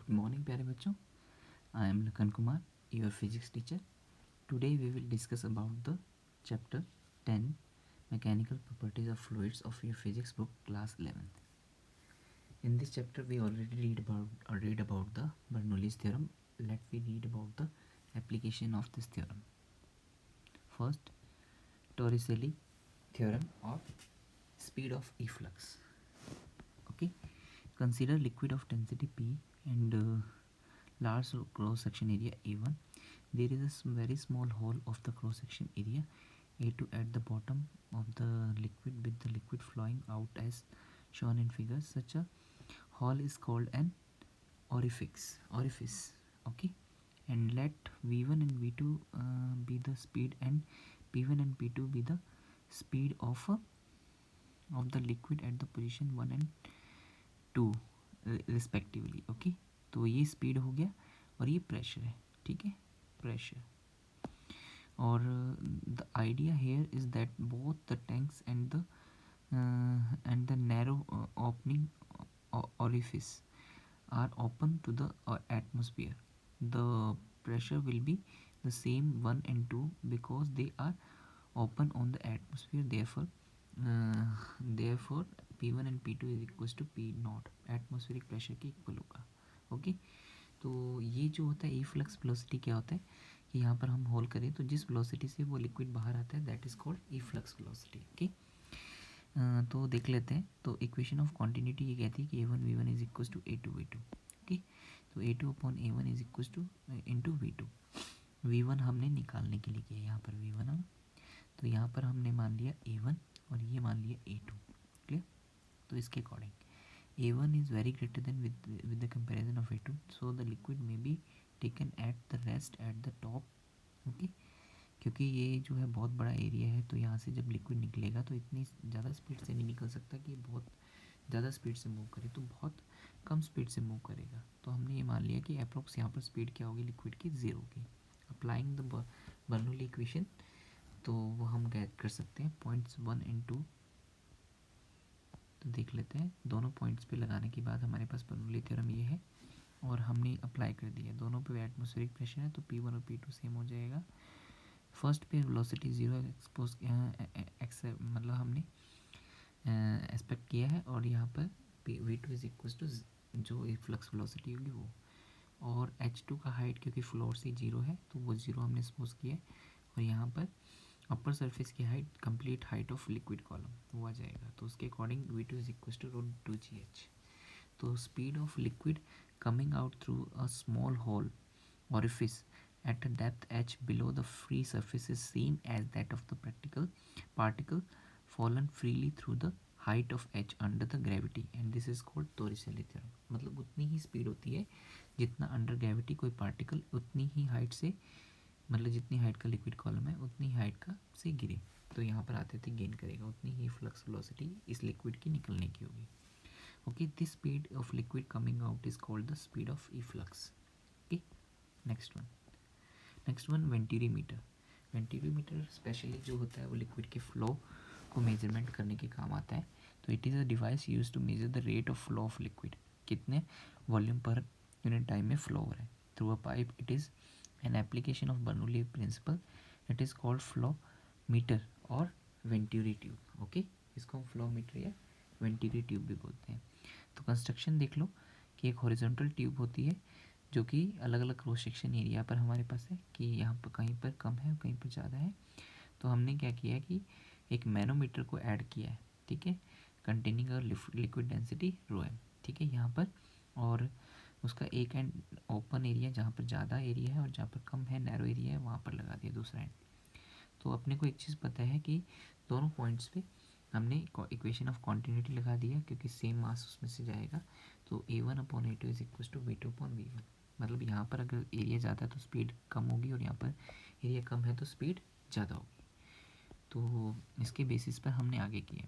Good morning प्यारे बच्चों. I am Lakan Kumar, your physics teacher. Today we will discuss about the chapter 10 Mechanical Properties of Fluids of your physics book class 11th. In this chapter we already read about the Bernoulli's theorem. Let me read about the application of this theorem. First, Torricelli theorem of speed of efflux. Okay, consider liquid of density P and large cross section area A1. There is a very small hole of the cross section area A2 at the bottom of the liquid with the liquid flowing out as shown in figure. Such a hole is called an orifice. Okay, and let V1 and V2 be the speed and P1 and P2 be the speed of the liquid at the position 1 and 2 respectively. Okay, तो ये speed हो गया और ये pressure है. ठीक है, pressure. और the idea here is that both the tanks and the narrow opening orifice are open to the atmosphere. The pressure will be the same 1 and 2 because they are open on the atmosphere. Therefore P1 and P2 is equals to P not, atmospheric pressure के equal होगा. Okay, तो ये जो होता है efflux velocity क्या होता है कि यहाँ पर हम होल करें तो जिस वेलोसिटी से वो लिक्विड बाहर आता है that is called efflux velocity. Okay, तो देख लेते हैं. तो इक्वेशन ऑफ कॉन्टिन्यूटी ये कहती है कि A1 V1 is equal to A2 V2. Okay, तो A2 upon A1 is equal two into V2. V1 हमने निकालने के लिए किया यहाँ पर V1 हम, तो यहाँ पर हमने मान लिया A1 और ये मान लिया A2. क्लियर. तो इसके according A1 is very greater than with the comparison of A2, so the liquid may be taken at the rest at the top. Okay, क्योंकि ये जो है बहुत बड़ा एरिया है तो यहाँ से जब लिक्विड निकलेगा तो इतनी ज़्यादा स्पीड से नहीं निकल सकता कि बहुत ज़्यादा स्पीड से मूव करे, तो बहुत कम स्पीड से मूव करेगा. तो हमने ये मान लिया कि अप्रोक्स यहाँ पर स्पीड क्या होगी लिक्विड की, ज़ीरो की. अप्लाइंग द बर्नौली इक्वेशन तो वो हम गेट कर सकते हैं पॉइंट्स 1 and 2. तो देख लेते हैं. दोनों पॉइंट्स पे लगाने के बाद हमारे पास बर्नौली थ्योरम ये है और हमने अप्लाई कर दिया. दोनों पे एटमॉस्फेरिक प्रेशर है तो P1 और P2 सेम हो जाएगा. फर्स्ट पे वेलोसिटी ज़ीरो एक्सपोज मतलब हमने एक्सपेक्ट किया है और यहाँ पर V2 इज इक्वल टू जो फ्लक्स वेलोसिटी होगी वो, और H2 का हाइट क्योंकि फ्लोर से ज़ीरो है तो वो ज़ीरो हमने सपोज किया है. और यहाँ पर अपर सरफेस की height complete height of liquid column वो आ जाएगा. तो उसके according V2 is equal to √2gh. तो speed of liquid coming out through a small hole orifice at a depth h below the free surface is same as that of the particle fallen freely through the height of h under the gravity, and this is called Torricelli theorem. मतलब उतनी ही speed होती है जितना under gravity कोई particle उतनी ही height से, मतलब जितनी हाइट का लिक्विड कॉलम है उतनी हाइट का से गिरे तो यहाँ पर आते थे गेन करेगा, उतनी ही फ्लक्स वेलोसिटी इस लिक्विड की निकलने की होगी. Okay, this speed of liquid coming out is called the speed of efflux. Okay, next one venturimeter. Venturimeter specially जो होता है वो लिक्विड के फ्लो को मेजरमेंट करने के काम आता है. तो it is a device use to measure the rate of flow of liquid, कितने वॉल्यूम पर यूनिट टाइम में फ्लो हो रहा है through a pipe. It is an application of Bernoulli principle. It is called flow meter और venturi tube. Okay, इसको हम flow meter या वेंटूरी ट्यूब भी बोलते हैं. तो कंस्ट्रक्शन देख लो कि एक हॉरिजॉन्टल ट्यूब होती है जो कि अलग अलग क्रॉस सेक्शन एरिया पर हमारे पास है कि यहाँ पर कहीं पर कम है कहीं पर ज़्यादा है. तो हमने क्या किया कि एक मैनोमीटर को ऐड किया है. ठीक है, containing a liquid density ρm. ठीक है, यहाँ पर और उसका एक एंड ओपन एरिया जहाँ पर ज़्यादा एरिया है और जहाँ पर कम है नैरो एरिया है वहाँ पर लगा दिया दूसरा एंड. तो अपने को एक चीज़ पता है कि दोनों पॉइंट्स पे हमने इक्वेशन ऑफ कॉन्टिन्यूटी लगा दिया क्योंकि सेम मास उसमें से जाएगा. तो A1 upon A2 is equal to V2 upon V1. मतलब यहाँ पर अगर एरिया ज़्यादा है तो स्पीड कम होगी और यहाँ पर एरिया कम है तो स्पीड ज़्यादा होगी. तो इसके बेसिस पर हमने आगे किया.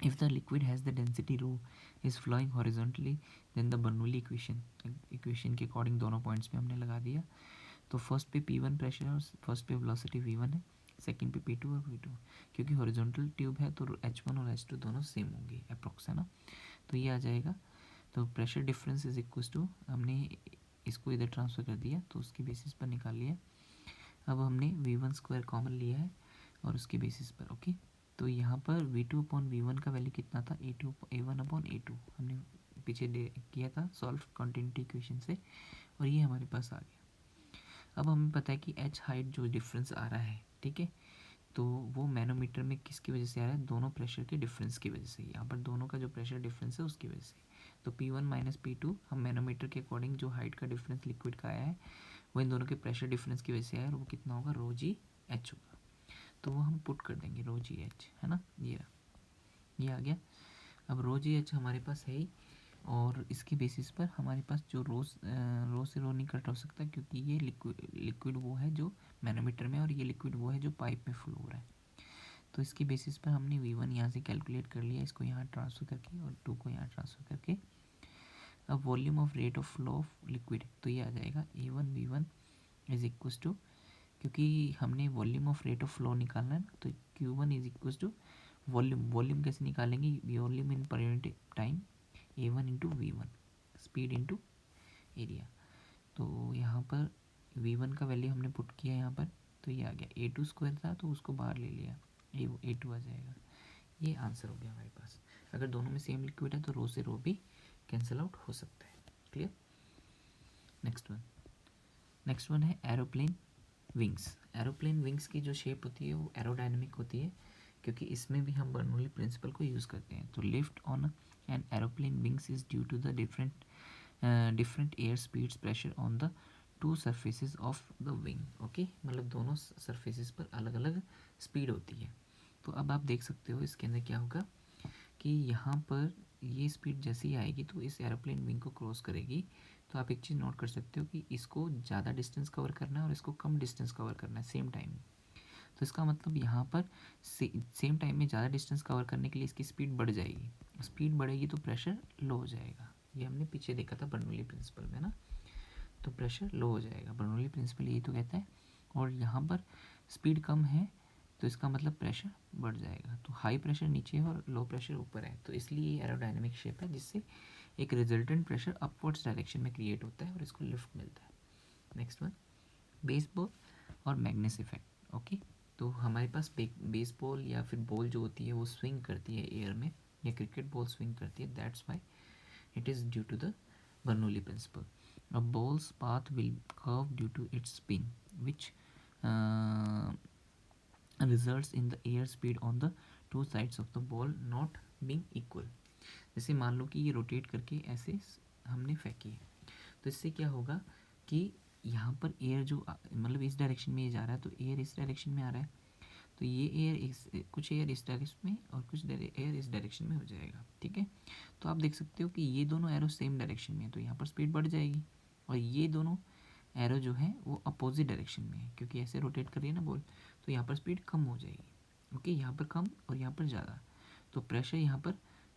If the liquid has the density rho is flowing horizontally then the Bernoulli equation के अकॉर्डिंग दोनों पॉइंट्स पे हमने लगा दिया. तो फर्स्ट पे P1 प्रेशर और फर्स्ट पे वेलोसिटी V1 है, सेकंड पे P2 और V2. क्योंकि हॉरिजॉन्टल ट्यूब है तो H1 और H2 दोनों सेम होंगे अप्रोक्स, है ना. तो ये आ जाएगा. तो pressure difference is equal to, हमने इसको इधर ट्रांसफ़र कर दिया तो उसके बेसिस पर निकाल लिया। अब हमने V1 स्क्वायर कॉमन लिया है और उसके बेसिस पर, ओके। तो यहाँ पर V2 अपॉन V1 का वैल्यू कितना था, A1 अपॉन A2 हमने पीछे किया था सॉल्व कॉन्टिन्यूटी इक्वेशन से, और ये हमारे पास आ गया। अब हमें पता है कि H हाइट जो डिफरेंस आ रहा है, ठीक है, तो वो मैनोमीटर में किसकी वजह से आ रहा है, दोनों प्रेशर के डिफरेंस की वजह से। यहाँ पर दोनों का जो प्रेशर डिफरेंस है उसकी वजह से। तो P1 माइनस P2 हम मैनोमीटर के अकॉर्डिंग जो हाइट का डिफरेंस लिक्विड का आया है वो इन दोनों के प्रेशर डिफरेंस की वजह से आया, और वो कितना होगा, रो जी एच होगा। तो वो हम पुट कर देंगे रो जी एच, है ना, ये आ गया। अब रो जी एच हमारे पास है ही, और इसके बेसिस पर हमारे पास जो रो से रो नहीं कट हो सकता, क्योंकि ये लिक्विड वो है जो मैनोमीटर में, और ये लिक्विड वो है जो पाइप में फ्लो हो रहा है। तो इसके बेसिस पर हमने V1 यहाँ से कैलकुलेट कर लिया, इसको यहाँ ट्रांसफ़र करके, और 2 को यहाँ ट्रांसफ़र करके। अब volume of rate of flow of liquid, तो ये आ जाएगा A1 V1 is equal to, क्योंकि हमने volume of rate of flow निकालना है ना, तो Q1 is equal to volume कैसे निकालेंगे, वॉल्यूम इन per unit time A1 into V1, speed into area. तो यहाँ पर V1 का वैल्यू हमने पुट किया यहाँ पर, तो ये आ गया A2 स्क्वायर था तो उसको बाहर ले लिया, A2 आ जाएगा। ये आंसर हो गया हमारे पास। अगर दोनों में सेम लिक्विड है तो रो से रो भी कैंसिल आउट हो सकता है। क्लियर। नेक्स्ट वन है एरोप्लेन विंग्स। एरोप्लेन विंग्स की जो शेप होती है वो एरोडायनेमिक होती है, क्योंकि इसमें भी हम बर्नौली प्रिंसिपल को यूज़ करते हैं। तो lift on an aeroplane wings is due to the different air speeds pressure on the two surfaces of the wing, okay. मतलब दोनों सरफेसेस पर अलग अलग स्पीड होती है। तो अब आप देख सकते हो इसके अंदर क्या होगा कि यहाँ पर ये स्पीड जैसे ही आएगी तो इस एरोप्लेन विंग को क्रॉस करेगी। तो आप एक चीज़ नोट कर सकते हो कि इसको ज़्यादा डिस्टेंस कवर करना है और इसको कम डिस्टेंस कवर करना है सेम टाइम में। तो इसका मतलब यहाँ पर सेम टाइम में ज़्यादा डिस्टेंस कवर करने के लिए इसकी स्पीड बढ़ जाएगी। स्पीड बढ़ेगी तो प्रेशर लो हो जाएगा। ये हमने पीछे देखा था बर्नौली प्रिंसिपल में ना, तो प्रेशर लो हो जाएगा। बर्नौली प्रिंसिपल यही तो कहता है। और यहाँ पर स्पीड कम है तो इसका मतलब प्रेशर बढ़ जाएगा। तो हाई प्रेशर नीचे है और लो प्रेशर ऊपर है, तो इसलिए ये एरोडायनेमिक शेप है, जिससे एक रिजल्टेंट प्रेशर अपवर्ड्स डायरेक्शन में क्रिएट होता है और इसको लिफ्ट मिलता है। नेक्स्ट वन, बेसबॉल और मैग्नेस इफेक्ट, ओके। तो हमारे पास बेसबॉल या फिर बॉल जो होती है वो स्विंग करती है एयर में, या क्रिकेट बॉल स्विंग करती है, that's why it is due to the Bernoulli principle. A ball's path will curve due to its spin, which results in the air speed on the two sides of the ball not being equal। जैसे मान लो कि ये rotate करके ऐसे हमने फेंकी है, तो इससे क्या होगा कि यहाँ पर एयर जो मतलब इस डायरेक्शन में ये जा रहा है, तो एयर इस डायरेक्शन में आ रहा है, तो ये एयर कुछ एयर इस डायरेक्शन में और कुछ एयर इस डायरेक्शन में हो जाएगा, ठीक है। तो आप देख सकते हो कि ये दोनों एरो सेम डायरेक्शन में है, तो यहाँ पर स्पीड बढ़ जाएगी। और ये दोनों एरो जो है वो अपोजिट डायरेक्शन में है, क्योंकि ऐसे रोटेट कर रही है ना बॉल, तो यहाँ पर स्पीड कम हो जाएगी, ओके। यहाँ पर कम और यहाँ पर ज़्यादा, तो प्रेशर यहाँ पर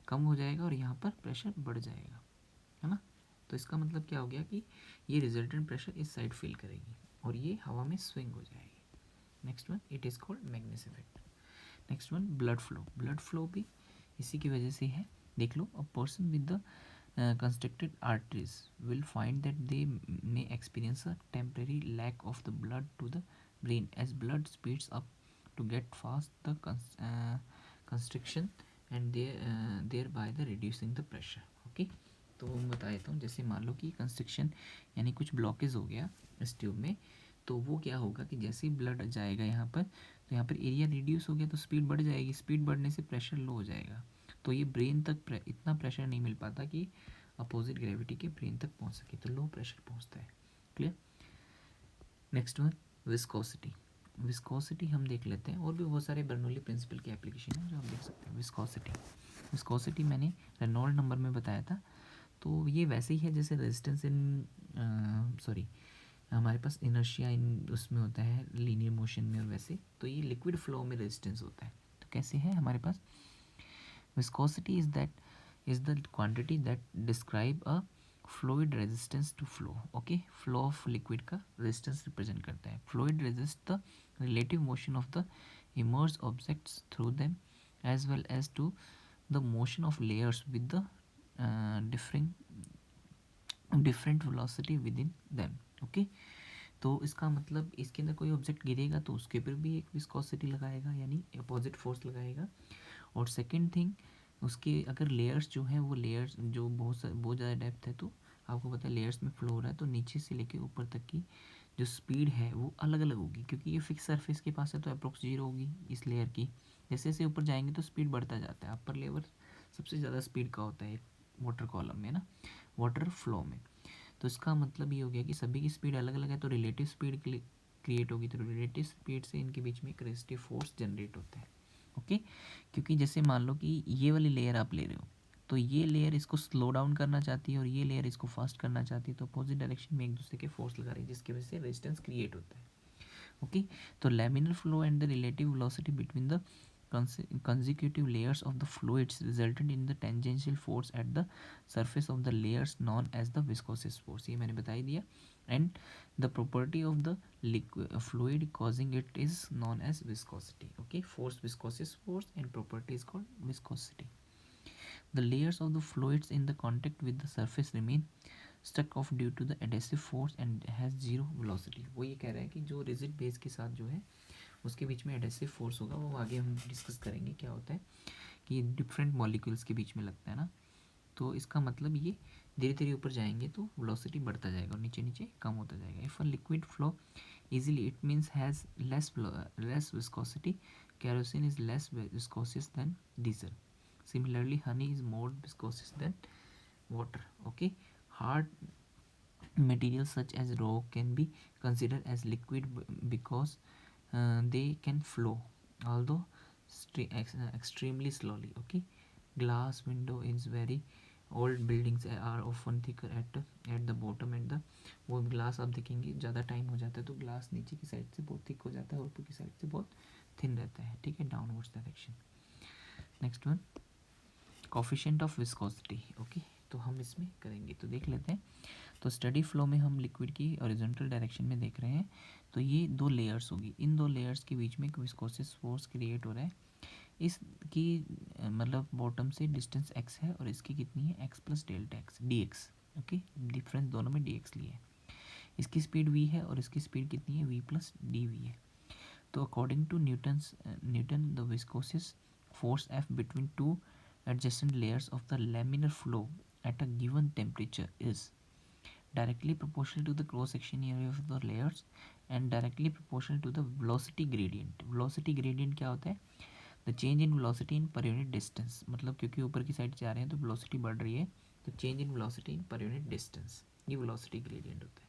कम हो जाएगा और यहाँ पर प्रेशर बढ़ जाएगा, है ना। तो इसका मतलब क्या हो गया कि ये रिजल्टेंट प्रेशर इस साइड फील करेगी और ये हवा में स्विंग हो जाएगी। Next one, it is called Magnus effect. Next one, blood flow. Blood flow भी इसी की वजह से है। देख लो, a person with the constricted arteries will find that they may experience a temporary lack of the blood to the brain as blood speeds up to get fast the constriction and thereby the reducing the pressure, okay। तो मैं बता देता हूँ, जैसे मान लो कि constriction यानी कुछ ब्लॉकेज हो गया इस ट्यूब में, तो वो क्या होगा कि जैसे ही ब्लड जाएगा यहाँ पर, तो यहाँ पर एरिया रिड्यूस हो गया तो स्पीड बढ़ जाएगी। स्पीड बढ़ने से प्रेशर लो हो जाएगा, तो ये ब्रेन तक इतना प्रेशर नहीं मिल पाता कि अपोजिट ग्रेविटी के ब्रेन तक पहुँच सके, तो लो प्रेशर पहुँचता है। Clear. Next one, viscosity. Viscosity हम देख लेते हैं, और भी बहुत सारे बर्नौली प्रिंसिपल की एप्लीकेशन है जो आप देख सकते हैं। विस्कोसिटी मैंने रेनॉल्ड नंबर में बताया था, तो ये वैसे ही है जैसे रेजिस्टेंस इन हमारे पास इनर्शिया इन उसमें होता है लीनियर मोशन में, और वैसे तो ये लिक्विड फ्लो में रेजिस्टेंस होता है। तो कैसे है हमारे पास, viscosity is the quantity that describe a fluid resistance to flow, okay। flow of liquid का resistance represent करता है। fluid resist the relative motion of the immersed objects through them as well as to the motion of layers with the differing different velocity with in them. Okay, तो इसका मतलब इसके अंदर कोई object गिरेगा तो उसके ऊपर भी एक विस्कोसिटी लगाएगा, यानी अपोजिट फोर्स लगाएगा। और सेकंड थिंग, उसके अगर लेयर्स जो हैं वो लेयर्स जो बहुत ज़्यादा डेप्थ है, तो आपको पता है लेयर्स में फ्लो हो रहा है, तो नीचे से लेके ऊपर तक की जो स्पीड है वो अलग अलग होगी, क्योंकि ये फिक्स सरफेस के पास है तो अप्रोक्स 0 होगी इस लेयर की। जैसे जैसे ऊपर जाएंगे तो स्पीड बढ़ता जाता है। अपर लेवल सबसे ज़्यादा स्पीड का होता है वाटर कॉलम में ना, वाटर फ्लो में। तो इसका मतलब ये हो गया कि सभी की स्पीड अलग अलग है, तो रिलेटिव स्पीड क्रिएट होगी, तो रिलेटिव स्पीड से इनके बीच में एक रेजिस्टिव फोर्स जनरेट होता है। ओके, क्योंकि जैसे मान लो कि ये वाली लेयर आप ले रहे हो, तो ये लेयर इसको स्लो डाउन करना चाहती है और ये लेयर इसको फास्ट करना चाहती है, तो अपोजिट डायरेक्शन में एक दूसरे के फोर्स लगा रही है, जिसकी वजह से रेजिस्टेंस क्रिएट होता है। ओके, तो laminar flow and the relative velocity between the consecutive layers of the fluids resulted in the tangential force at the surface of the layers known as the viscous force, ये मैंने बता ही दिया। and the property of the liquid fluid causing it is known as viscosity. Okay, force, viscous force, and property is called viscosity. The layers of the fluids in the contact with the surface remain stuck off due to the adhesive force and has zero velocity. वो ये कह रहा है कि जो rigid base के साथ जो है उसके बीच में एडेसिव फोर्स होगा, वो आगे हम डिस्कस करेंगे क्या होता है कि डिफरेंट मॉलिक्यूल्स के बीच में लगता है ना। तो इसका मतलब ये धीरे धीरे ऊपर जाएंगे तो वेलोसिटी बढ़ता जाएगा और नीचे नीचे कम होता जाएगा। If a liquid flow easily it means has less viscosity. Kerosene is less viscous than diesel. Similarly, honey is more viscous than water. Okay, hard materials such as rock can be considered as liquid because they can flow, although extremely slowly. Okay, glass window is very old buildings are often thicker at the bottom and the वो glass आप देखेंगे ज़्यादा time हो जाता है तो glass नीचे की साइड से बहुत थिक हो जाता है और ऊपर की साइड से बहुत थिन रहता है। ठीक है, downwards direction. Next one, coefficient of viscosity. Okay, तो हम इसमें करेंगे तो देख लेते हैं। तो स्टडी फ्लो में हम लिक्विड की हॉरिजॉन्टल डायरेक्शन में देख रहे हैं, तो ये दो लेयर्स होगी, इन दो लेयर्स के बीच में एक विस्कोसिस फोर्स क्रिएट हो रहा है। इसकी मतलब बॉटम से डिस्टेंस x है और इसकी कितनी है x plus delta x D x. Okay, difference दोनों में डी एक्स लिए है। इसकी स्पीड v है और इसकी स्पीड कितनी है v प्लस डी वी है। तो according to Newton the viscous force F between two adjacent layers of the laminar flow at a given temperature is directly proportional to the cross section area of the layers and directly proportional to the velocity gradient. velocity gradient क्या होता है? The change in velocity in per unit distance, मतलब क्योंकि ऊपर की side जा रहे हैं तो वेलोसिटी बढ़ रही है, तो change in velocity in per unit distance, ये वेलोसिटी ग्रेडियंट होता है।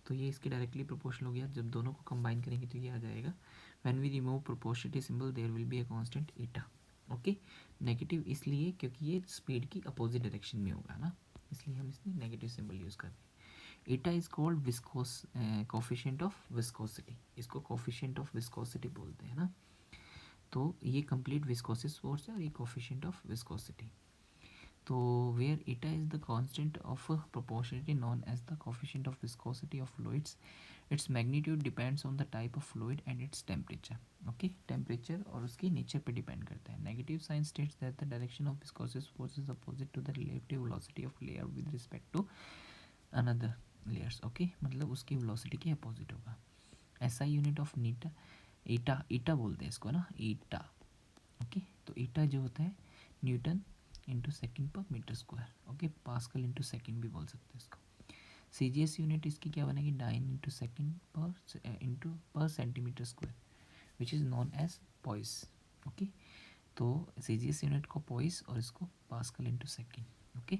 तो ये इसके डायरेक्टली प्रोपोर्शनल हो गया। जब दोनों को कंबाइन करेंगे तो ये आ जाएगा when we remove proportionality symbol there will be a constant eta. Okay, negative इसलिए क्योंकि ये स्पीड की अपोजिट डायरेक्शन में होगा ना, इसलिए हम इसमें नेगेटिव सिंबल यूज़ कर रहे हैं। Eta is called viscous coefficient of viscosity, इसको कोफिशिएंट ऑफ विस्कोसिटी बोलते हैं ना। तो ये कंप्लीट विस्कोसिस फोर्स है और ये कोफिशिएंट ऑफ विस्कोसिटी। तो where eta is the constant of proportionality known as the coefficient of viscosity of fluids, its magnitude depends on the type of fluid and its temperature. Okay, temperature और उसकी nature पे depend करता है। Negative sign states that the direction of viscous force is opposite to the relative velocity of layer with respect to another layers. Okay, मतलब उसकी velocity के opposite होगा। ऐसा यूनिट ऑफ नीटा ईटा, ईटा बोलते हैं इसको ना, ईटा। ओके, तो ईटा जो होता है newton into second per metre square. Okay, pascal into second भी बोल सकते हैं इसको। CGS यूनिट इसकी क्या बनेगी, dyne into second per into per centimetre square which is known as poise. Okay, तो CGS यूनिट को पॉइस और इसको पास्कल इंटू सेकेंड। ओके,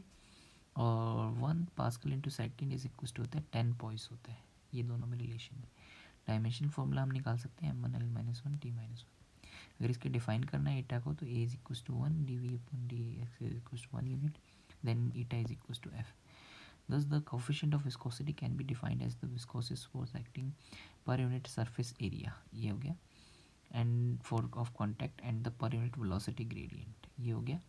और 1 pascal into second is equal to होता है 10 पॉइस होता है, ये दोनों में रिलेशन है। डायमेंशन फॉर्मूला हम निकाल सकते हैं m1l माइनस 1 t माइनस 1। अगर इसके डिफाइन करना है ईटा को तो a is equal to 1 dv upon dx is equal to 1 unit, then eta is equal to f। Thus, the coefficient of viscosity can be defined as the viscous force acting per unit surface area, ये हो गया, and for of contact and the per unit velocity gradient, ये हो गया,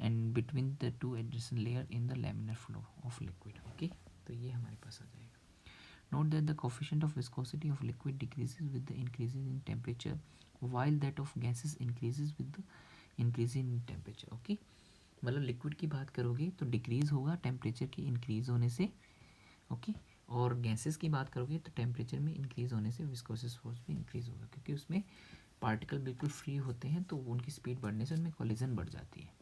and between the two adjacent layer in the laminar flow of liquid. Okay, तो ये हमारे पास आ जाएगा। Note that the coefficient of viscosity of liquid decreases with the increases in temperature, while that of gases increases with the increase in temperature. Okay, मतलब liquid की बात करोगे तो decrease होगा टेम्परेचर के इंक्रीज़ होने से, ओके। और गैसेस की बात करोगे तो टेम्परेचर में इंक्रीज़ होने से विस्कोसिस फोर्स भी इंक्रीज़ होगा, क्योंकि उसमें पार्टिकल बिल्कुल फ्री होते हैं तो उनकी स्पीड बढ़ने से उनमें कोलिजन बढ़ जाती है।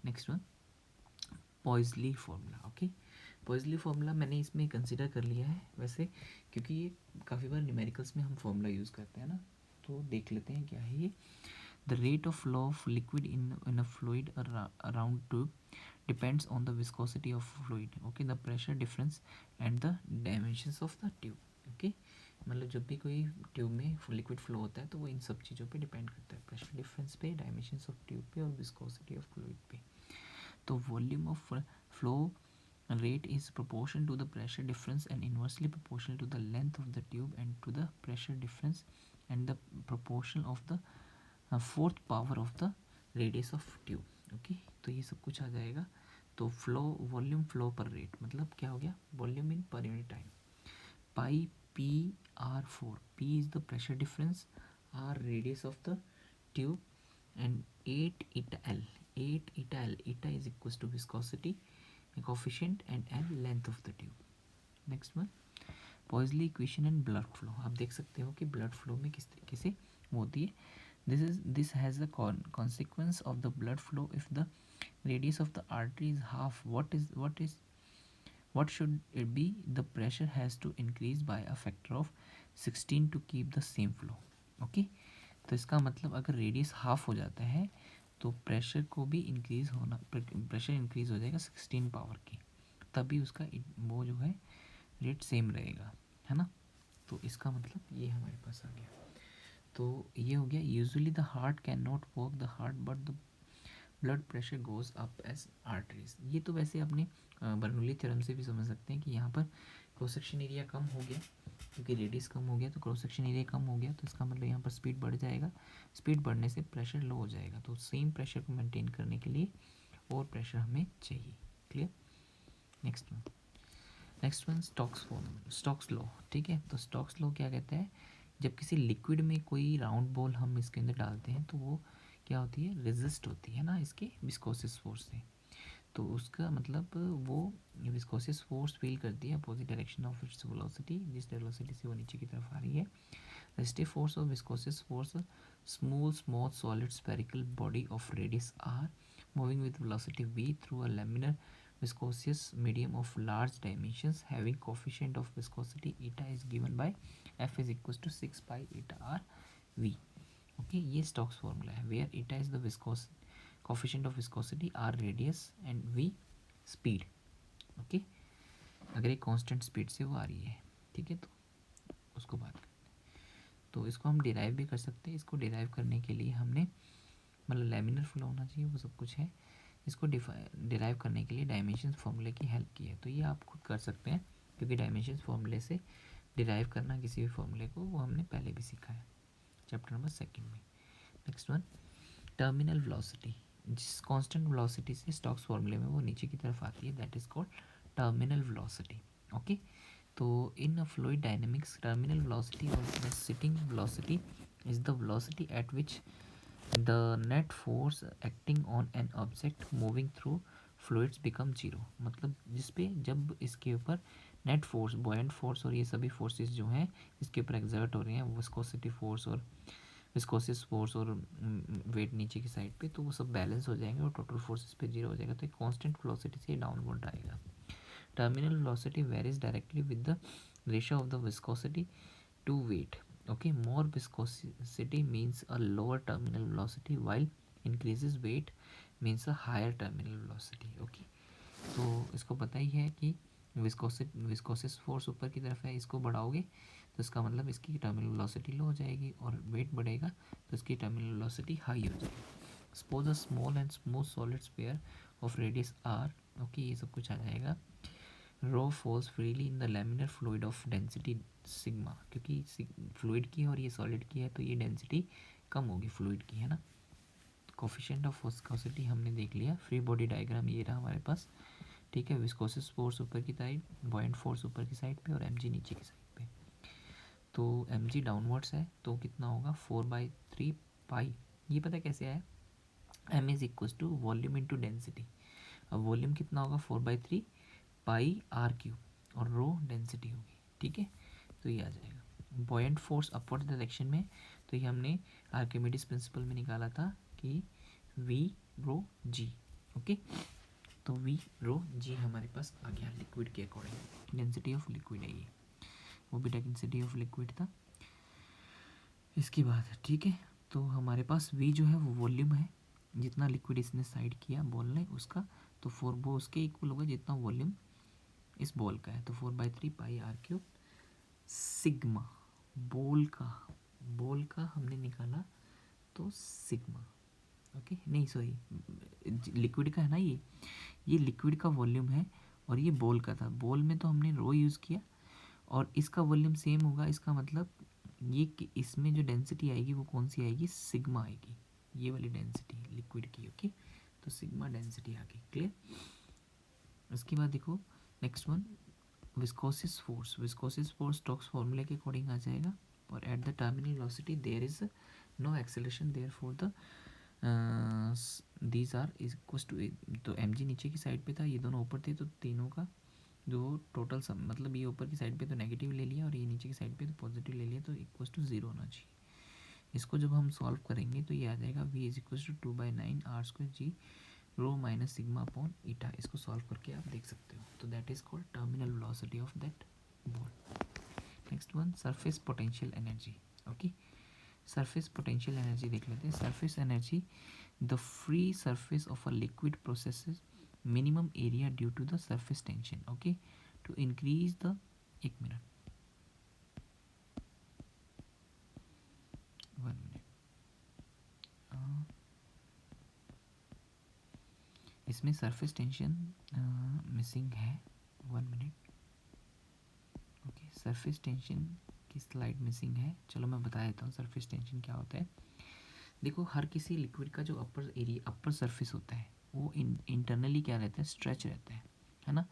Next one, Poiseuille formula, okay. Poiseuille formula मैंने इसमें कंसिडर कर लिया है वैसे, क्योंकि ये काफ़ी बार न्यूमेरिकल्स में हम फॉर्मूला यूज़ करते हैं ना, तो देख लेते हैं क्या है ये। The rate of flow of liquid in a fluid around tube depends on the viscosity of fluid, okay, the pressure difference and the dimensions of the tube, okay। मतलब जब भी कोई ट्यूब में लिक्विड फ्लो होता है तो वो इन सब चीज़ों पे डिपेंड करता है, प्रेशर डिफरेंस पे, डायमेंशंस ऑफ ट्यूब पे और विस्कोसिटी ऑफ फ्लूइड पे। तो volume of flow rate is proportional to the pressure difference and inversely proportional to the length of the tube and to the pressure difference and the proportion of the fourth power of the radius of tube, okay. तो ये सब कुछ आ जाएगा। तो flow volume flow पर rate मतलब क्या हो गया, volume in per unit time, pi P/R4, P is the pressure difference, R radius of the tube and 8 eta L, 8 eta L, eta is equals to viscosity coefficient and L length of the tube। Next one, Poiseuille equation and blood flow. आप देख सकते हो कि blood flow में किस तरीके से वो होती है। this has the consequence of the blood flow if the radius of the artery is half, what should it be, the pressure has to increase by a factor of 16 to keep the same flow, okay. तो इसका मतलब अगर radius half हो जाता है तो pressure को भी इंक्रीज होना, प्रेशर इंक्रीज हो जाएगा 16 पावर की, तभी उसका वो जो है रेट सेम रहेगा, है ना। तो इसका मतलब ये हमारे पास आ गया। तो ये हो गया, usually the heart can not work the heart but the blood pressure goes up as arteries. ये तो वैसे अपने बर्नौली थ्योरम से भी समझ सकते हैं कि यहाँ पर क्रॉस सेक्शन एरिया कम हो गया, क्योंकि रेडियस कम हो गया तो क्रॉस सेक्शन एरिया कम हो गया, तो इसका मतलब यहाँ पर स्पीड बढ़ जाएगा, स्पीड बढ़ने से प्रेशर लो हो जाएगा। तो सेम प्रेशर को मेंटेन करने के लिए और प्रेशर हमें चाहिए। Clear. Next one Stokes law, ठीक है। तो स्टोक्स लॉ क्या कहता है, जब किसी लिक्विड में कोई राउंड बॉल हम इसके अंदर डालते हैं तो वो क्या होती है, रेजिस्ट होती है ना इसके विस्कोसिस फोर्स से। तो उसका मतलब वो विस्कोसिस फोर्स फील करती है opposite direction of its velocity, जिस वेलोसिटी से वो नीचे की तरफ आ रही है। रेस्टिव फोर्स और viscous force, smooth solid spherical body of radius r moving with velocity v through a laminar viscous medium of large dimensions having coefficient of viscosity eta is given by f is equals to 6 pi eta r v, okay. ये Stokes formula है where eta is the viscous coefficient of viscosity, r radius and v speed, okay. अगर एक constant speed से वो आ रही है, ठीक है, तो उसको बात करते हैं। तो इसको हम डिराइव भी कर सकते हैं। इसको डिराइव करने के लिए हमने मतलब लैमिनर फ्लो होना चाहिए, वो सब कुछ है। इसको डिराइव करने के लिए डायमेंशन फार्मूले की हेल्प की है, तो ये आप खुद कर सकते हैं, क्योंकि डायमेंशन फार्मूले से डिराइव करना किसी भी फार्मूले को वो हमने पहले भी सीखा है चैप्टर नंबर 2 में। नेक्स्ट वन, टर्मिनल वेलोसिटी, जिस कांस्टेंट वेलोसिटी से स्टोक्स फार्मूले में वो नीचे की तरफ आती है, that is called terminal velocity, okay. तो in fluid dynamics terminal velocity और the settling velocity is the velocity at which the net force acting on an object moving through fluids become zero, मतलब जिसपे जब इसके ऊपर net force, buoyant force और ये सभी फोर्सेस जो हैं इसके ऊपर एग्जर्ट हो रहे हैं, विस्कोसिटी फोर्स और विस्कोसिस फोर्स और वेट नीचे की साइड पे, तो वो सब बैलेंस हो जाएंगे और टोटल फोर्सेस पे जीरो हो जाएगा, तो एक कांस्टेंट वेलोसिटी से डाउनवर्ड आएगा। Terminal velocity varies directly with the ratio of the viscosity to weight, okay, more viscosity means a lower terminal velocity while increases weight means a higher terminal velocity, okay। तो इसको पता ही है कि विस्कोसिस force ऊपर की तरफ है, इसको बढ़ाओगे तो इसका मतलब इसकी टर्मिनल वेलोसिटी लो हो जाएगी, और वेट बढ़ेगा तो इसकी टर्मिनल वेलोसिटी हाई हो जाएगी। Suppose a small and smooth solid sphere of radius r, okay, ये सब कुछ आ जाएगा। Rho falls freely in the laminar fluid of density sigma, क्योंकि फ्लूइड की है और ये सॉलिड की है तो ये डेंसिटी कम होगी फ्लूइड की, है ना। कोफिशिएंट ऑफ विस्कोसिटी हमने देख लिया। फ्री बॉडी डायग्राम ये रहा हमारे पास, ठीक है। विस्कोसिस फोर्स ऊपर की साइड, बॉयंट फोर्स ऊपर की साइड पे और एम नीचे की साइड पे। तो एम डाउनवर्ड्स है तो कितना होगा 4/3 पाई। ये पता कैसे आया, M is equal to volume into density. अब वॉल्यूम कितना होगा 4/3 पाई आर क्यूब और रो डेंसिटी होगी, ठीक है। तो ये आ जाएगा बॉयंट फोर्स अपवर्ड डायरेक्शन में। तो ये हमने आर्किमिडीज प्रिंसिपल में निकाला था कि वी रो जी, ओके। तो वी रो जी हमारे पास आ गया लिक्विड के अकॉर्डिंग। डेंसिटी ऑफ लिक्विड है ये, वो भी डेंसिटी ऑफ लिक्विड था। इसके बाद ठीक है, तो हमारे पास वी जो है वो वॉल्यूम है, जितना लिक्विड इसने साइड किया बॉल ने उसका, तो 4 वो उसके इक्वल होगा जितना वॉल्यूम इस बॉल का है। तो 4/3 पाई आर क्यूब सिग्मा बॉल का हमने निकाला, तो सिग्मा, ओके। नहीं सॉरी, लिक्विड का है ना, ये लिक्विड का वॉल्यूम है और ये बॉल का था। बॉल में तो हमने रो यूज़ किया और इसका वॉल्यूम सेम होगा। इसका मतलब ये कि इसमें जो डेंसिटी आएगी वो कौन सी आएगी, सिग्मा आएगी, ये वाली डेंसिटी लिक्विड की, ओके। तो सिग्मा डेंसिटी आ गई, क्लियर। उसके बाद देखो next one, viscous force Stokes formula के अकॉर्डिंग आ जाएगा। और at the terminal velocity there is no acceleration therefore the these are is equal to. तो एम जी नीचे की साइड पे था, ये दोनों ऊपर थे, तो तीनों का जो टोटल सम, मतलब ये ऊपर की साइड पे तो नेगेटिव ले लिया और ये नीचे की साइड पे तो पॉजिटिव ले लिया, तो इक्वल टू 0 होना चाहिए। इसको जब हम सॉल्व करेंगे तो ये आ जाएगा v is equal to 2/9 r square g rho minus sigma upon eta. इसको सॉल्व करके आप देख सकते हो। तो that is called terminal velocity of that ball. Next one, surface potential energy, okay. Surface potential energy देख लेते हैं। Surface energy, the free surface of a liquid possesses minimum area due to the surface tension, okay. To increase the, एक minute, 1 minute, इसमें surface tension missing है, 1 minute, okay. Surface tension की slide missing है, चलो मैं बता देता हूँ सरफेस टेंशन क्या होता है। देखो हर किसी लिक्विड का जो अपर एरिया, अपर सरफेस होता है वो इंटरनली क्या रहता है, स्ट्रेच रहता है ना।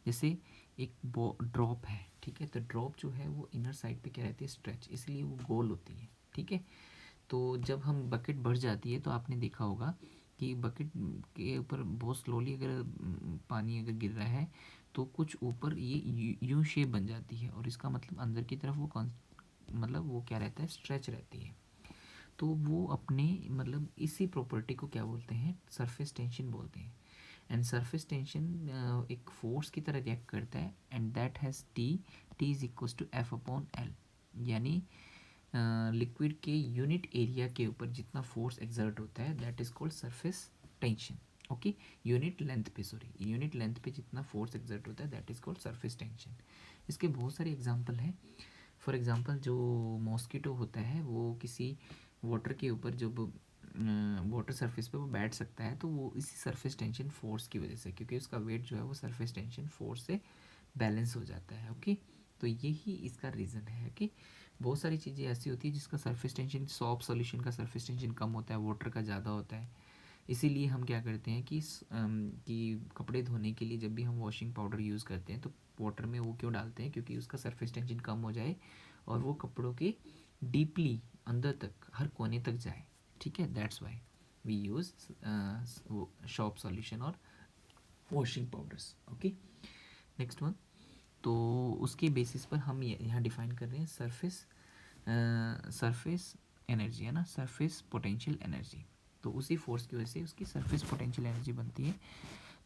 जैसे एक ड्रॉप है, ठीक है, तो ड्रॉप जो है वो इनर साइड पे क्या रहती है, स्ट्रेच, इसलिए वो गोल होती है, ठीक है। तो जब हम बकेट भर जाती है तो आपने देखा होगा कि बकेट के ऊपर बहुत स्लोली अगर पानी अगर गिर रहा है तो कुछ ऊपर ये यू शेप बन जाती है, और इसका मतलब अंदर की तरफ वो मतलब वो क्या रहता है, स्ट्रेच रहती है। तो वो अपने मतलब इसी प्रॉपर्टी को क्या बोलते हैं, सरफेस टेंशन बोलते हैं। एंड सरफेस टेंशन एक फोर्स की तरह रिएक्ट करता है, and that has T is equal to F upon L. यानी लिक्विड के यूनिट एरिया के ऊपर जितना फोर्स एक्सर्ट होता है that is called surface tension, okay. Unit length पे, सॉरी, यूनिट लेंथ पे जितना फोर्स एक्सर्ट होता है that is called surface tension. इसके बहुत सारे एग्जांपल हैं। फॉर एग्जांपल जो मॉस्किटो होता है वो किसी वाटर के ऊपर जब वाटर सरफेस पे वो बैठ सकता है, तो वो इसी सरफेस टेंशन फोर्स की वजह से, क्योंकि उसका वेट जो है वो सरफेस टेंशन फोर्स से बैलेंस हो जाता है, ओके। तो यही इसका रीज़न है कि बहुत सारी चीज़ें ऐसी होती है जिसका सरफेस टेंशन, सॉफ्ट सॉल्यूशन का सरफेस टेंशन कम होता है, वाटर का ज़्यादा होता है। इसीलिए हम क्या करते हैं कि कपड़े धोने के लिए जब भी हम वॉशिंग पाउडर यूज़ करते हैं तो वाटर में वो क्यों डालते हैं, क्योंकि उसका सरफेस टेंशन कम हो जाए और वो कपड़ों के डीपली अंदर तक हर कोने तक जाए, ठीक है। That's why we use soap solution और washing powders, okay. Next one, तो उसके बेसिस पर हम यहाँ डिफाइन कर रहे हैं सरफेस एनर्जी, है ना, सरफेस पोटेंशियल एनर्जी। तो उसी फोर्स की वजह से उसकी सरफेस पोटेंशियल एनर्जी बनती है।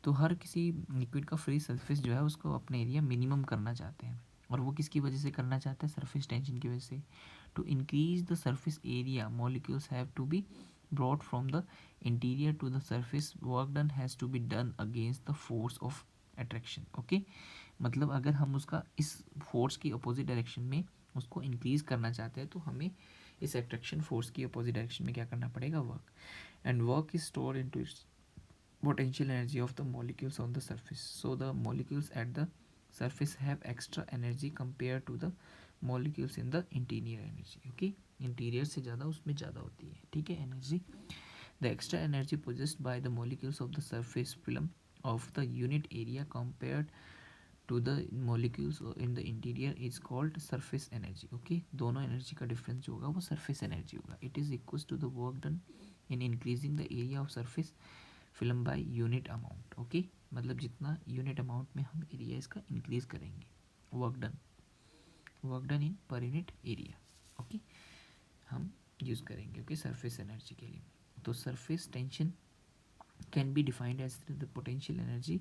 तो हर किसी लिक्विड का फ्री सरफेस जो है उसको अपने एरिया मिनिमम करना चाहते हैं, और वो किसकी वजह से करना चाहते हैं, सरफेस टेंशन की वजह से। To increase the surface area molecules have to be brought from the interior to the surface, work done has to be done against the force of attraction, okay। मतलब अगर हम उसका इस फोर्स की opposite direction में उसको increase करना चाहते हैं तो हमें इस अट्रैक्शन फोर्स की अपोजिट डायरेक्शन में क्या करना पड़ेगा, work. And work is store into its potential energy of the molecules on the surface, so the molecules at the surface have extra energy compared to the molecules in the interior energy, okay। Interior से ज़्यादा उसमें ज़्यादा होती है, ठीक है, energy. The extra energy possessed by the molecules of the surface film of the unit area compared to the molecules in the interior is called surface energy, okay। दोनों energy का डिफरेंस जो होगा वो surface energy होगा। it is equals to the work done in increasing the area of surface film by unit amount. Okay, मतलब जितना unit amount में हम एरिया इसका इंक्रीज करेंगे, work done in per unit area. Okay, हम use करेंगे okay surface energy के लिए। तो surface tension can be defined as the potential energy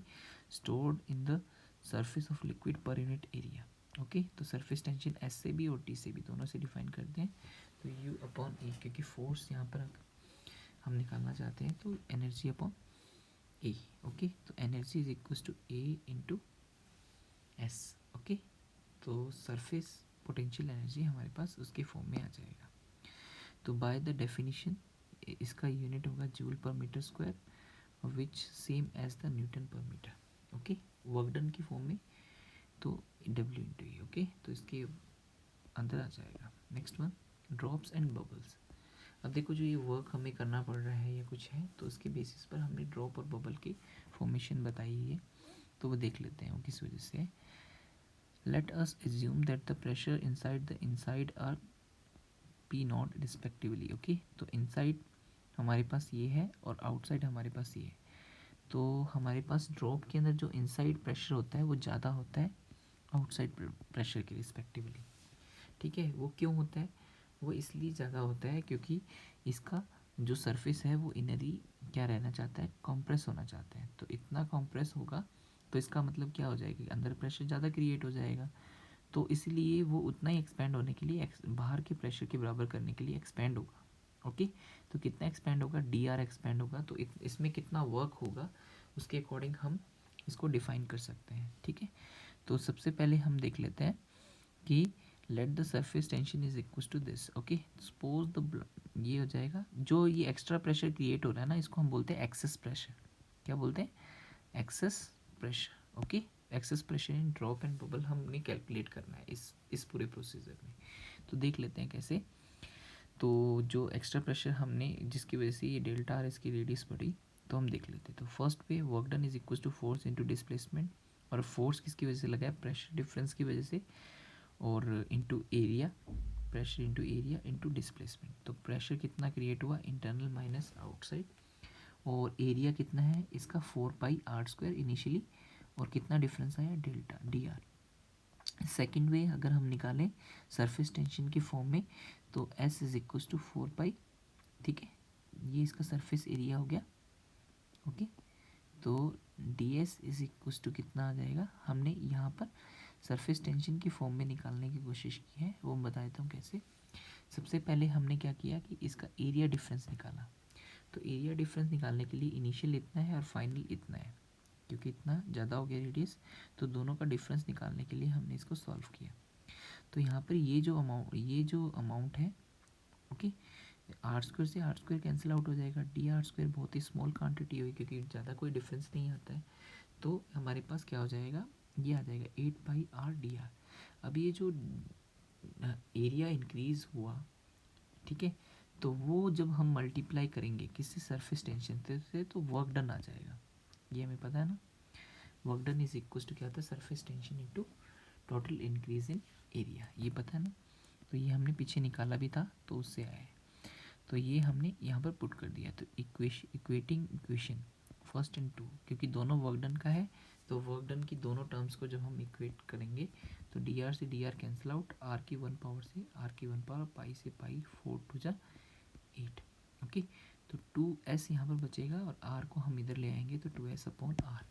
stored in the surface of liquid per unit area. Okay, तो surface tension S से भी और T से भी दोनों से डिफाइन करते हैं। तो यू अपॉन ए, क्योंकि फोर्स यहाँ पर हम निकालना चाहते हैं, तो एनर्जी अपॉन ए। ओके, तो energy is equal to A into S. Okay, तो सरफेस पोटेंशियल एनर्जी हमारे पास उसके फॉर्म में आ जाएगा। तो बाय द डेफिनेशन इसका यूनिट होगा joule per metre square which same as the newton per metre. Okay, work done की फॉर्म में तो डब्ल्यू इंटू ई। ओके, तो इसके अंदर आ जाएगा। Next one, drops and bubbles. अब देखो जो ये वर्क हमें करना पड़ रहा है या कुछ है, तो उसके बेसिस पर हमने ड्रॉप और बबल की फॉर्मेशन बताई है, तो वो देख लेते हैं वो किस वजह से। Let us assume that the pressure inside R P not respectively. Okay, तो इनसाइड हमारे पास ये है और आउटसाइड हमारे पास ये है। तो हमारे पास ड्रॉप के अंदर जो इनसाइड प्रेशर होता है वो ज़्यादा होता है आउटसाइड प्रेशर के रिस्पेक्टिवली। ठीक है, वो क्यों होता है? वो इसलिए ज़्यादा होता है क्योंकि इसका जो सरफेस है वो इनरी क्या रहना चाहता है, कॉम्प्रेस होना चाहता है। तो इतना कॉम्प्रेस होगा तो इसका मतलब क्या हो जाएगा, अंदर प्रेशर ज़्यादा क्रिएट हो जाएगा। तो इसलिए वो उतना ही एक्सपेंड होने के लिए बाहर के प्रेशर के बराबर करने के लिए एक्सपेंड होगा। ओके, तो कितना एक्सपेंड होगा, डी आर एक्सपेंड होगा। तो इसमें कितना वर्क होगा उसके अकॉर्डिंग हम इसको डिफाइन कर सकते हैं। ठीक है, तो सबसे पहले हम देख लेते हैं कि let the surface tension is equal to this. Okay, suppose the ये हो जाएगा, जो ये एक्स्ट्रा प्रेशर क्रिएट हो रहा है ना, इसको हम बोलते हैं एक्सेस प्रेशर। क्या बोलते हैं? Excess pressure. Okay, excess pressure in drop and bubble हमने कैलकुलेट करना है इस पूरे प्रोसीजर में। तो देख लेते हैं कैसे। तो जो एक्स्ट्रा प्रेशर हमने जिसकी वजह से ये डेल्टा आर इसकी रेडियस बढ़ी, तो हम देख लेते हैं। तो फर्स्ट पे work done is equal to force into displacement, और फोर्स किसकी वजह से लगा है, प्रेशर डिफरेंस की वजह से, और into area, pressure into area into displacement. तो प्रेशर कितना क्रिएट हुआ, इंटरनल माइनस आउटसाइड, और एरिया कितना है इसका 4πr² इनिशियली, और कितना डिफरेंस आया, delta D R. Second way अगर हम निकालें सरफेस टेंशन के फॉर्म में, तो S इज इक्वल टू 4π। ठीक है, ये इसका सरफेस एरिया हो गया। ओके, तो ds इज इक्वल टू कितना आ जाएगा, हमने यहाँ पर सरफेस टेंशन की फॉर्म में निकालने की कोशिश की है, वो बता देता हूँ कैसे। सबसे पहले हमने क्या किया कि इसका एरिया डिफरेंस निकाला। तो एरिया डिफरेंस निकालने के लिए इनिशियल इतना है और फाइनल इतना है, क्योंकि इतना ज़्यादा हो गया रेडियस, तो दोनों का डिफरेंस निकालने के लिए हमने इसको सॉल्व किया। तो यहाँ पर ये जो अमाउंट है, ओके, r² से r² कैंसिल आउट हो जाएगा, dr² बहुत ही स्मॉल क्वांटिटी हुई क्योंकि ज़्यादा कोई डिफरेंस नहीं आता है। तो हमारे पास क्या हो जाएगा, ये आ जाएगा 8πr dr। अब ये जो एरिया इंक्रीज हुआ, ठीक है, तो वो जब हम मल्टीप्लाई करेंगे किससे, सरफेस टेंशन से, तो वर्क डन आ जाएगा। ये हमें पता है ना, work done is equal to क्या होता है, surface tension into total increase in area, ये पता है ना। तो ये हमने पीछे निकाला भी था, तो उससे आया है। तो ये हमने यहाँ पर पुट कर दिया। तो equating equation first and two, क्योंकि दोनों वर्क डन का है, तो वर्क डन की दोनों टर्म्स को जब हम इक्वेट करेंगे, तो डी आर से D R cancel out, R की 1 पावर से आर की 1 पावर, पाई से पाई, 4 टू जा 8। ओके, तो 2s यहाँ पर बचेगा और r को हम इधर ले आएंगे, तो 2s अपॉन r,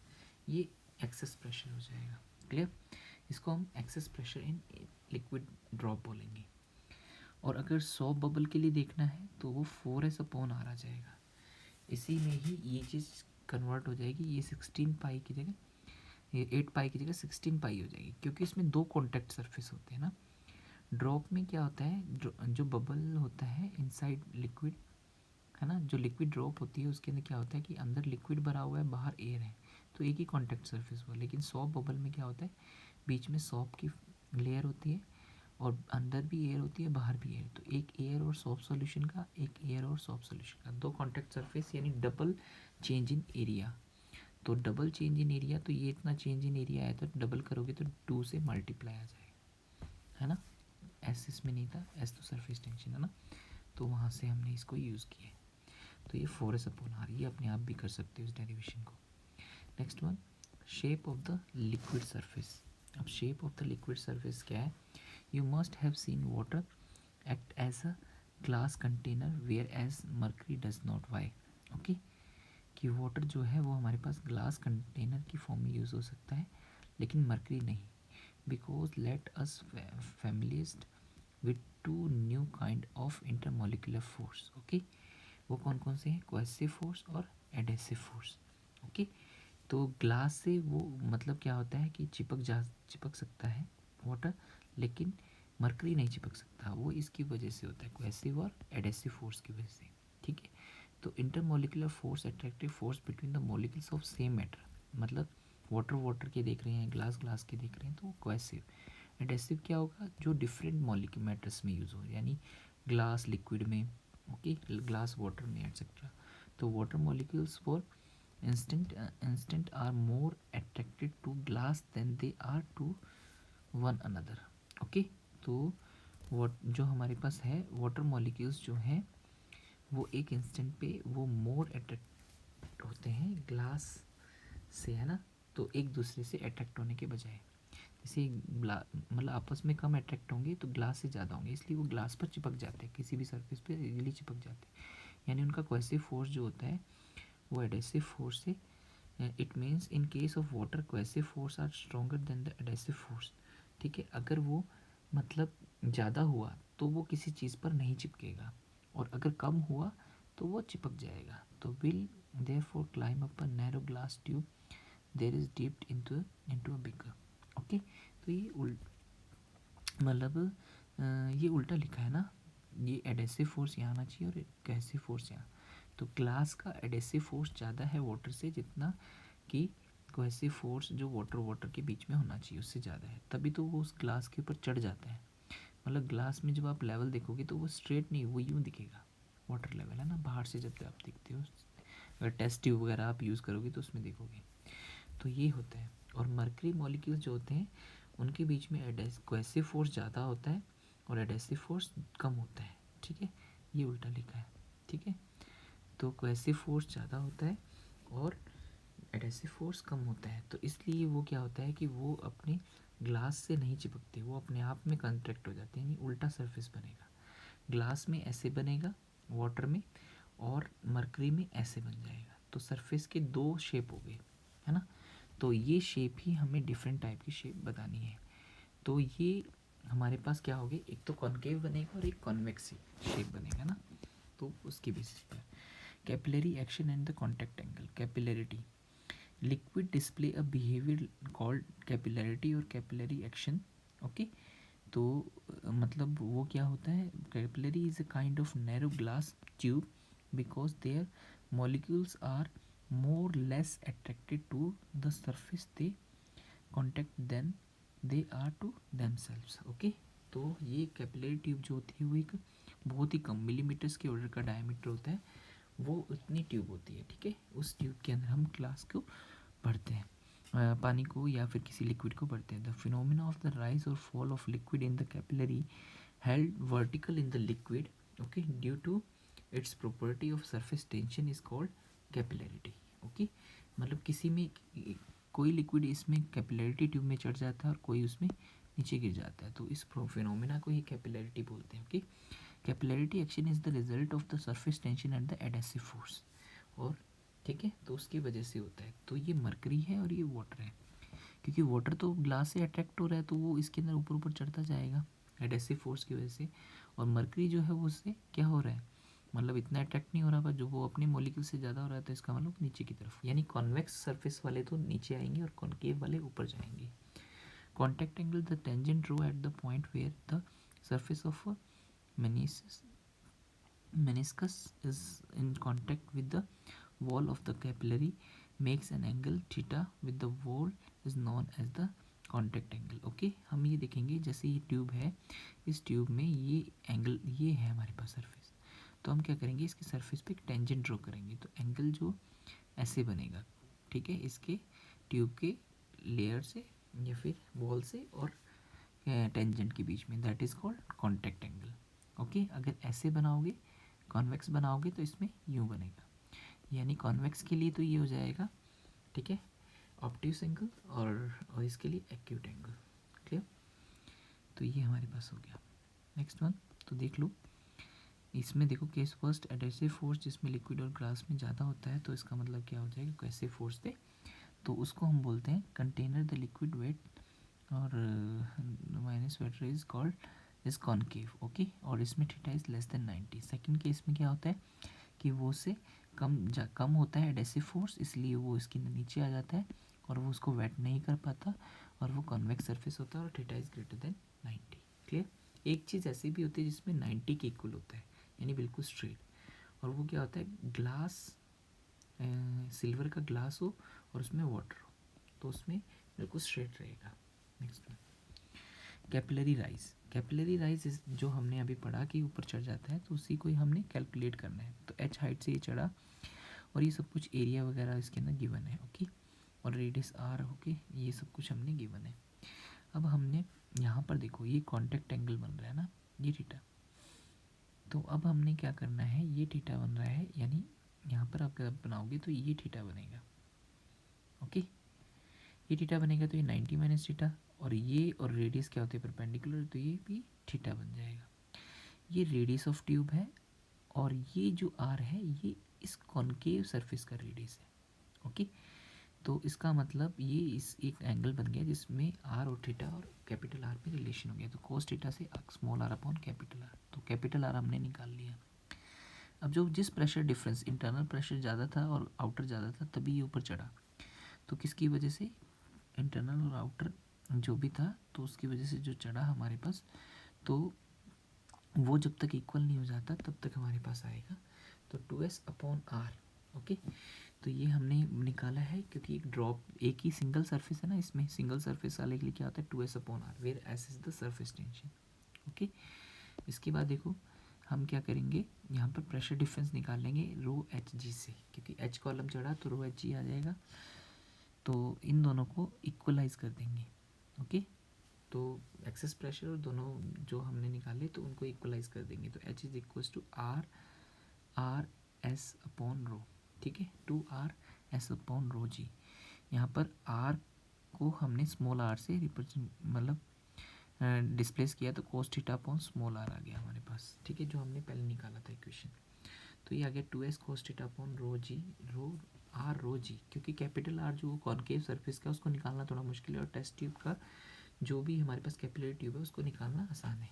ये एक्सेस प्रेशर हो जाएगा। क्लियर, इसको हम excess pressure in liquid drop बोलेंगे। और अगर 100 बबल के लिए देखना है तो वो 4s अपॉन r आ जाएगा। इसी में ही ये चीज़ कन्वर्ट हो जाएगी, ये 16π की जगह, ये 8π की जगह 16π हो जाएगी, क्योंकि इसमें दो कॉन्टैक्ट सरफेस होते हैं ना। ड्रॉप में क्या होता है, जो बबल होता है इनसाइड लिक्विड, है ना, जो लिक्विड ड्रॉप होती है उसके अंदर क्या होता है कि अंदर लिक्विड भरा हुआ है, बाहर एयर है, तो एक ही कॉन्टैक्ट सरफेस हुआ। लेकिन सॉफ्ट बबल में क्या होता है, बीच में सॉफ्ट की लेयर होती है और अंदर भी एयर होती है, बाहर भी एयर। तो एक एयर और सॉफ्ट सॉल्यूशन का, एक एयर और सॉफ्ट सॉल्यूशन का, दो कॉन्टैक्ट सरफेस, यानी डबल चेंज इन एरिया। तो डबल चेंज इन एरिया, तो ये इतना चेंज इन एरिया आया, तो डबल करोगे तो 2 से मल्टीप्लाई आ जाएगा, है ना। एस इसमें नहीं था, एस तो सरफेस टेंशन है ना, तो वहाँ से हमने इसको यूज़ किया। तो ये 4s/r, ये अपने आप भी कर सकते हो इस डेरिवेशन को। Next one, shape of the liquid surface. अब shape of the liquid surface क्या है? You must have seen water act as a glass container whereas mercury does not. Why? Okay, कि वाटर जो है वो हमारे पास ग्लास कंटेनर की फॉर्म में यूज़ हो सकता है लेकिन मर्करी नहीं, because let us familiarised with two new kind of intermolecular force. Okay, वो कौन कौन से हैं? कोएसिव फोर्स और एडेसिव फोर्स। ओके, तो ग्लास से वो मतलब क्या होता है कि चिपक सकता है वाटर, लेकिन मरकरी नहीं चिपक सकता। वो इसकी वजह से होता है, कोएसिव और एडेसिव फोर्स की वजह से। ठीक है, तो intermolecular force, attractive force between the molecules of same matter, मतलब वाटर के देख रहे हैं, ग्लास के देख रहे हैं, तो वो कोएसिव। एडेसिव क्या होगा? जो डिफरेंट मॉलिक्यूल मैटर्स में यूज़ हो, यानी ग्लास लिक्विड में, ओके, ग्लास वाटर में एटसेट्रा। तो water molecules for instant are more attracted to glass than they are to one another। Okay, तो जो हमारे पास है वाटर मॉलिक्यूल्स जो हैं वो एक इंस्टेंट पे वो मोर अट्रैक्ट होते हैं ग्लास से, है ना। तो एक दूसरे से अट्रैक्ट होने के बजाय, जैसे मतलब आपस में कम अट्रैक्ट होंगे तो ग्लास से ज़्यादा होंगे, इसलिए वो ग्लास पर चिपक जाते हैं, किसी भी सरफेस पे इजीली चिपक जाते हैं। यानी उनका कोएसिव फोर्स जो होता है वो एडेसिव फोर्स से, it means in case of water cohesive force are stronger than the adhesive force. ठीक है, अगर वो मतलब ज़्यादा हुआ तो वो किसी चीज़ पर नहीं चिपकेगा, और अगर कम हुआ तो वो चिपक जाएगा। तो will therefore climb up a narrow glass tube there is dipped into a bigger. Okay, तो ये मतलब ये उल्टा लिखा है ना, ये एडेसिव फोर्स यहाँ आना चाहिए और कोएसिव फोर्स यहाँ। तो ग्लास का एडेसिव फोर्स ज़्यादा है वाटर से, जितना कि कोएसिव फोर्स जो वाटर के बीच में होना चाहिए उससे ज़्यादा है, तभी तो वो उस ग्लास के ऊपर चढ़ जाता है। मतलब ग्लास में जब आप लेवल देखोगे तो वो स्ट्रेट नहीं, वो यूँ दिखेगा, वाटर लेवल है ना, बाहर से जब आप देखते हो, अगर टेस्ट ट्यूब वगैरह आप यूज़ करोगे तो उसमें देखोगे। तो ये होता है। और मर्करी मॉलिक्यूल्स जो होते हैं उनके बीच में कोएसिव फोर्स ज़्यादा होता है और एडेसिव फोर्स कम होता है। ठीक है, ये उल्टा लिखा है। ठीक है, तो कोएसिव फोर्स ज़्यादा होता है और एडेसिव फोर्स कम होता है, तो इसलिए वो क्या होता है कि वो अपने ग्लास से नहीं चिपकते, वो अपने आप में कॉन्ट्रैक्ट हो जाते हैं, यानी उल्टा सरफेस बनेगा। ग्लास में ऐसे बनेगा वाटर में, और मरकरी में ऐसे बन जाएगा। तो सरफेस के दो शेप हो गए, है ना। तो ये शेप ही हमें डिफरेंट टाइप की शेप बतानी है। तो ये हमारे पास क्या होगी, एक तो कॉनकेव बनेगा और एक कॉन्वेक्स शेप बनेगा ना। तो उसकी बेसिस पर capillary action and the contact angle. Capillarity, liquid display a behaviour called capillarity और कैपिलरी एक्शन। ओके, तो मतलब वो क्या होता है, capillary is a kind of narrow glass tube because there molecules are more less attracted to the surface they contact than they are to themselves। Okay, तो ये capillary tube जो होती है वो एक बहुत ही कम मिलीमीटर्स के ऑर्डर का डायमीटर होता है, वो उतनी ट्यूब होती है। ठीक है, उस ट्यूब के अंदर हम ग्लास को भरते हैं, पानी को या फिर किसी लिक्विड को भरते हैं। The phenomena of the rise और fall of liquid in the capillary held vertical in the liquid, okay, due to its property of surface tension is called capillarity। okay, मतलब किसी में कोई लिक्विड इसमें कैपिलरिटी ट्यूब में चढ़ जाता है और कोई उसमें नीचे गिर जाता है, तो इस फिनोमिना को ही कैपिलरिटी बोलते हैं। Okay, capillarity action is the result of the surface tension and the adhesive force. और ठीक है, तो उसकी वजह से होता है। तो ये मरकरी है और ये वाटर है, क्योंकि वाटर तो ग्लास से अट्रैक्ट हो रहा है तो वो इसके अंदर ऊपर ऊपर चढ़ता जाएगा एडेसिव फोर्स की वजह से। और मरकरी जो है वो उससे क्या हो रहा है, मतलब इतना अट्रैक्ट नहीं हो रहा, पर जो वो अपने मॉलिक्यूल से ज़्यादा हो रहा है, तो इसका मतलब नीचे की तरफ, यानी कॉन्वेक्स सरफेस वाले तो नीचे आएंगे और कॉनकेव वाले ऊपर जाएंगे। Contact angle, the tangent row at the point where the surface of meniscus is in contact with the wall of the capillary makes an angle theta with the wall is known as the contact angle. Okay, हम ये देखेंगे जैसे ये tube है, इस tube में ये angle, ये है हमारे पास सरफेस, तो हम क्या करेंगे, इसके सरफेस पे एक टेंजेंट ड्रॉ करेंगे, तो एंगल जो ऐसे बनेगा। ठीक है, इसके ट्यूब के लेयर से या फिर वॉल से और टेंजेंट के बीच में, that is called contact angle. Okay, अगर ऐसे बनाओगे, कॉन्वेक्स बनाओगे, तो इसमें यूँ बनेगा। यानी कॉन्वेक्स के लिए तो ये हो जाएगा, ठीक है, ऑब्ट्यूस एंगल, और इसके लिए एक्यूट एंगल। क्लियर? तो ये हमारे पास हो गया। नेक्स्ट वन तो देख लो, इसमें देखो केस फर्स्ट एडहेसिव फोर्स जिसमें लिक्विड और ग्लास में ज़्यादा होता है, तो इसका मतलब क्या हो जाएगा, कैसे फोर्स थे, तो उसको हम बोलते हैं कंटेनर द लिक्विड वेट, और minus weight is called is concave. Okay, और इसमें theta is less than 90। Second case में क्या होता है कि वो से कम होता है एडहेसिव फोर्स, इसलिए वो इसके नीचे आ जाता है और वो उसको वेट नहीं कर पाता, और वो कॉन्वेक्स सरफेस होता है, और theta is greater than 90। Clear? एक चीज़ ऐसी भी होती है जिसमें 90 के इक्वल होता है, यानी बिल्कुल स्ट्रेट, और वो क्या होता है, ग्लास, सिल्वर का ग्लास हो और उसमें वाटर हो, तो उसमें बिल्कुल स्ट्रेट रहेगा। Next, capillary rise. Capillary rise जो हमने अभी पढ़ा कि ऊपर चढ़ जाता है, तो उसी को ही हमने कैलकुलेट करना है। तो h हाइट से ये चढ़ा, और ये सब कुछ एरिया वगैरह इसके अंदर गिवन है। ओके, और रेडियस r, ओके, ये सब कुछ हमने गिवन है। अब हमने यहाँ पर देखो ये कॉन्टैक्ट एंगल बन रहा है ना, ये थीटा, तो अब हमने क्या करना है, ये थीटा बन रहा है, यानी यहाँ पर आप अगर बनाओगे तो ये थीटा बनेगा। ओके, ये थीटा बनेगा, तो ये 90 माइनस थीटा, और ये और रेडियस क्या होते हैं, परपेंडिकुलर, तो ये भी थीटा बन जाएगा। ये रेडियस ऑफ ट्यूब है, और ये जो आर है ये इस कॉनकेव सरफेस का रेडियस है। ओके, तो इसका मतलब ये इस एक एंगल बन गया जिसमें आर और थीटा और कैपिटल आर में रिलेशन हो गया, तो कोस थीटा से small R upon capital R, तो कैपिटल आर हमने निकाल लिया। अब जो जिस प्रेशर डिफरेंस, इंटरनल प्रेशर ज़्यादा था और आउटर ज़्यादा था, तभी ये ऊपर चढ़ा, तो किसकी वजह से, इंटरनल और आउटर जो भी था, तो उसकी वजह से जो चढ़ा हमारे पास, तो वो जब तक इक्वल नहीं हो जाता तब तक हमारे पास आएगा, तो 2s अपॉन आर। ओके, तो ये हमने निकाला है, क्योंकि एक ड्रॉप, एक ही सिंगल सरफेस है ना, इसमें सिंगल सरफेस वाले के लिए क्या होता है, 2s upon R, where S is the surface tension. Okay, इसके बाद देखो हम क्या करेंगे, यहाँ पर प्रेशर डिफरेंस निकाल लेंगे रो एच जी से, क्योंकि एच कॉलम चढ़ा तो रो एच जी आ जाएगा, तो इन दोनों को इक्वलाइज कर देंगे। ओके, तो एक्सेस प्रेशर और दोनों जो हमने निकाले तो उनको इक्वलाइज कर देंगे, तो H is equal to R S upon rho. ठीक है, 2r/s अपॉन रो जी। यहाँ पर r को हमने स्मॉल r से रिप्रेजेंट मतलब डिस्प्लेस किया, तो cos theta upon small r आ गया हमारे पास। ठीक है, जो हमने पहले निकाला था इक्वेशन, तो ये आ गया 2s cos theta upon rho जी, रो जी, क्योंकि कैपिटल R जो कॉनकेव सरफेस का उसको निकालना थोड़ा मुश्किल है, और टेस्ट ट्यूब का जो भी हमारे पास कैपिलरी ट्यूब है उसको निकालना आसान है,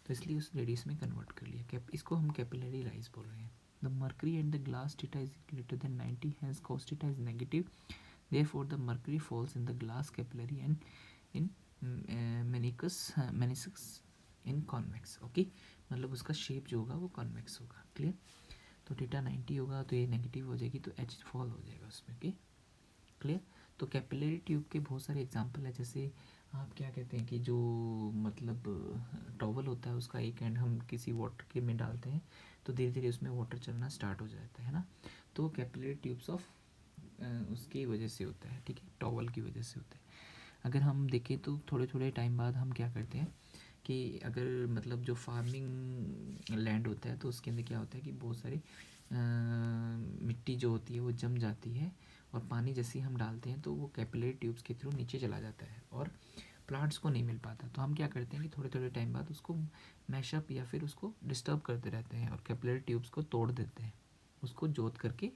तो इसलिए उस रेडियस में कन्वर्ट कर लिया। इसको हम कैपिलरी राइज बोल रहे हैं। The mercury and the glass theta is greater than 90, hence cos theta is negative, therefore the mercury falls in the glass capillary and in meniscus in convex. Okay, मतलब उसका shape जो होगा वो convex होगा। Clear? तो theta 90 होगा तो ये नेगेटिव हो जाएगी, तो एच फॉल हो जाएगा उसमें। Okay, clear? तो कैपिलरी ट्यूब के बहुत सारे एग्जांपल है, जैसे आप क्या कहते हैं कि जो मतलब टॉवल होता है उसका एक एंड हम किसी वाटर के में डालते हैं, तो धीरे धीरे उसमें वाटर चलना स्टार्ट हो जाता है ना, तो कैपिलरी ट्यूब्स ऑफ उसकी वजह से होता है। ठीक है, टॉवल की वजह से होता है। अगर हम देखें तो थोड़े थोड़े टाइम बाद हम क्या करते हैं कि अगर मतलब जो फार्मिंग लैंड होता है तो उसके अंदर क्या होता है कि बहुत सारी मिट्टी जो होती है वो जम जाती है, और पानी जैसे ही हम डालते हैं तो वो कैपिलरी ट्यूब्स के थ्रू नीचे चला जाता है और प्लांट्स को नहीं मिल पाता। तो हम क्या करते हैं कि थोड़े थोड़े टाइम बाद उसको मैशअप या फिर उसको डिस्टर्ब करते रहते हैं, और कैपिलरी ट्यूब्स को तोड़ देते हैं, उसको जोत करके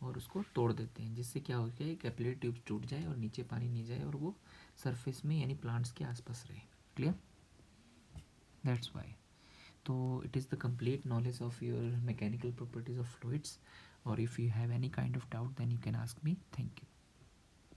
और उसको तोड़ देते हैं, जिससे क्या हो जाए, कैपिलरी ट्यूब्स टूट जाए और नीचे पानी नहीं जाए, और वो सरफेस में यानी प्लांट्स के आसपास रहे। क्लियर? That's why. तो it is the complete knowledge of your mechanical properties of fluids, or if you have any kind of doubt then you can ask me. Thank you.